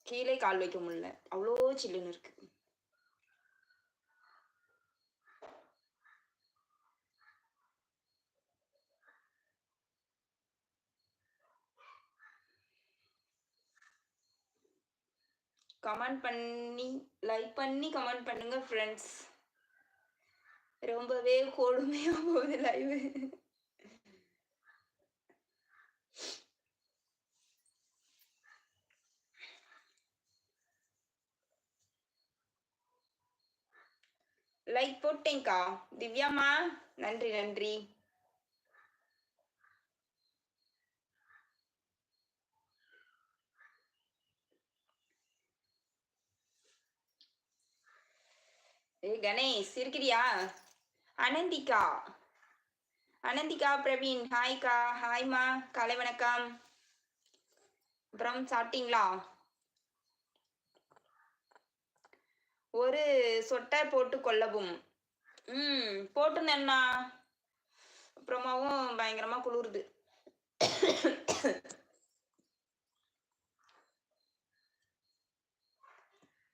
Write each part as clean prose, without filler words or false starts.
கீழே கால் வைக்க முடியல, அவ்வளோ சில்லுன்னு இருக்கு. கமெண்ட் பண்ணி லைக் பண்ணி கமெண்ட் பண்ணுங்க ஃப்ரெண்ட்ஸ். ரொம்பவே கொடுமையா போகுது லைவ். லைக் போட்டேங்க்கா திவ்யாம்மா, நன்றி நன்றி. ஏய் கணேஷ் இருக்கிறியா? அனந்திகா பிரவீன், ஹாய்க்கா. ஹாய்மா, காலை வணக்கம். அப்புறம் சாப்பிட்டீங்களா? ஒரு சொட்டை போட்டு கொள்ளவும். போட்டுருந்தேன்னா அப்புறமாவும் பயங்கரமா குளிருது.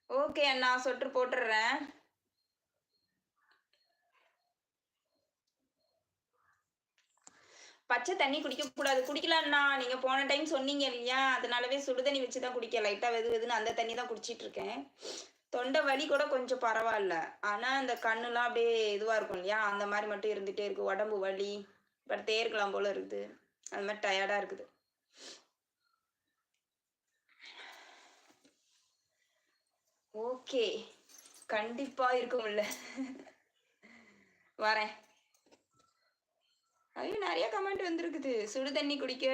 ஓகே அண்ணா, சொட்டு போட்டுடுறேன். பச்சை தண்ணி குடிக்க கூடாது. குடிக்கலாம்ண்ணா, நீங்க போன டைம் சொன்னீங்க இல்லையா, அதனாலவே சுடுதண்ணி வச்சுதான் குடிக்க. லைட்டா வெது வெதுன்னு அந்த தண்ணி தான் குடிச்சிட்டு இருக்கேன். தொண்டை வலி கூட கொஞ்சம் பரவாயில்ல, ஆனா இந்த கண்ணுலாம் அப்படியே இதுவா இருக்கும் இல்லையா, அந்த மாதிரி மட்டும் இருந்துட்டே இருக்கு. உடம்பு வலி, படுத்தே இருக்கலாம் போல இருக்குது. அது மாதிரி டயர்டா இருக்குது. ஓகே, கண்டிப்பா இருக்கும்ல. வரேன். ஐயோ, நிறைய கமெண்ட் வந்திருக்குது. சுடு தண்ணி குடிக்க,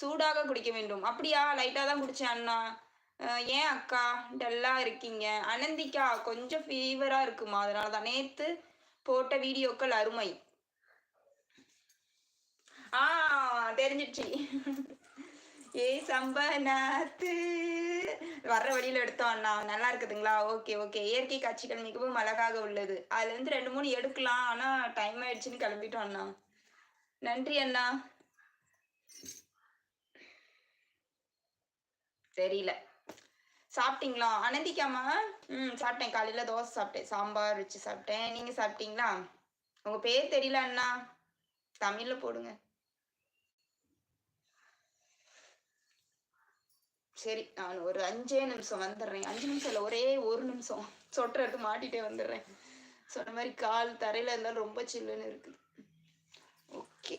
சூடாக குடிக்க வேண்டும். அப்படியா? லைட்டா தான் குடிச்சேன் அண்ணா. ஏன் அக்கா டல்லா இருக்கீங்க? அனந்திகா கொஞ்சம் ஃபீவரா இருக்குமா, அதனாலதான். நேத்து போட்ட வீடியோக்கள் அருமை. தெரிஞ்சிடுச்சு. ஏய் சம்பனாத்து வர்ற வழியில எடுத்தோம் அண்ணா. நல்லா இருக்குதுங்களா? Okay okay. இயற்கை காட்சிகள் மிகவும் அழகாக உள்ளது. அதுல இருந்து 2-3 எடுக்கலாம், ஆனா டைம் ஆயிடுச்சுன்னு கிளம்பிட்டோம் அண்ணா. நன்றி அண்ணா. தெரியல. சாப்பிட்டீங்களா அனந்திக்காமா? சாப்பிட்டேன். காலையில தோசை சாப்பிட்டேன், சாம்பார் வச்சு சாப்பிட்டேன். நீங்க சாப்பிட்டீங்களா? உங்க பேர் தெரியல அண்ணா, தமிழ்ல போடுங்க. சரி, நான் ஒரு 5 நிமிஷம் வந்துடுறேன். 5 நிமிஷம் இல்லை, ஒரே 1 நிமிஷம் சொட்டர் எடுத்து மாட்டிட்டே வந்துடுறேன். சொன்ன மாதிரி கால் தரையில இருந்தாலும் ரொம்ப சில்லுன்னு இருக்குது. ஓகே.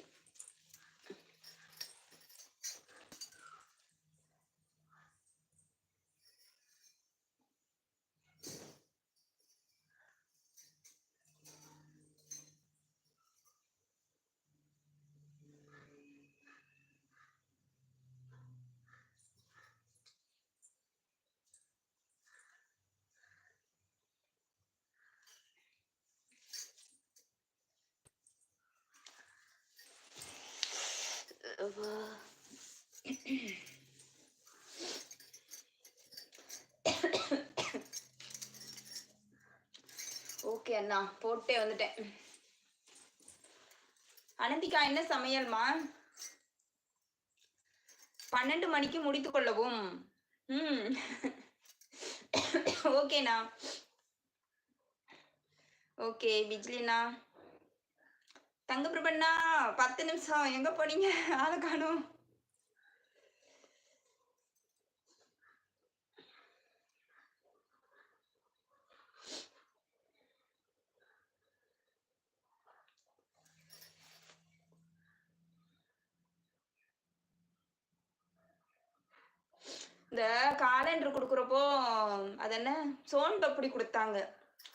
ஓகே அண்ணா, போட்டே வந்துட்டேன். அனந்திகா என்ன சமையல்மா? 12 மணிக்கு முடித்துக் கொள்ளவும். ஓகேண்ணா. ஓகே பிஜ்லினா. தங்க பிரபண்ணா 10 நிமிஷம் எங்க போனீங்க? ஆளை காணோம். இந்த காலண்டர் கொடுக்குறப்போ அது என்ன சோன் பப்படி கொடுத்தாங்க,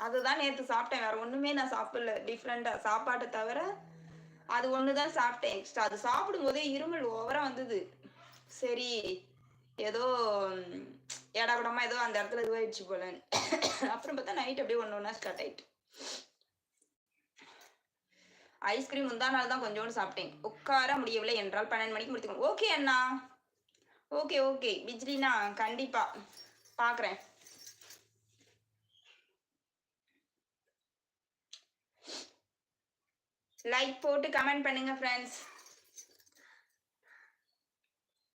அதுதான் நேற்று சாப்பிட்டேன். வேற ஒண்ணுமே நான் சாப்பிடல டிஃப்ரெண்டா, சாப்பாட்டை தவிர அது ஒண்ணுதான் சாப்பிட்டேன் எக்ஸ்ட்ரா. அது சாப்பிடும் போதே இருமல் ஓவரா வந்தது. சரி, ஏதோ ஏடாகுடமா ஏதோ அந்த இடத்துல இதுவாயிடுச்சு போல. அப்புறம் பார்த்தா நைட் அப்படியே ஒண்ணா ஸ்டார்ட் ஆயிட்டு. ஐஸ்கிரீம் முந்தா நாள் தான் கொஞ்சோண்டு சாப்பிட்டேன். உட்கார முடியவில்லை என்றால் 12 மணிக்கு முடித்துக்கணும். ஓகே அண்ணா. ஓகே ஓகே பிஜ்லினா, கண்டிப்பா பாக்குறேன். லைக் போட்டு கமெண்ட் பண்ணுங்க ஃப்ரெண்ட்ஸ்.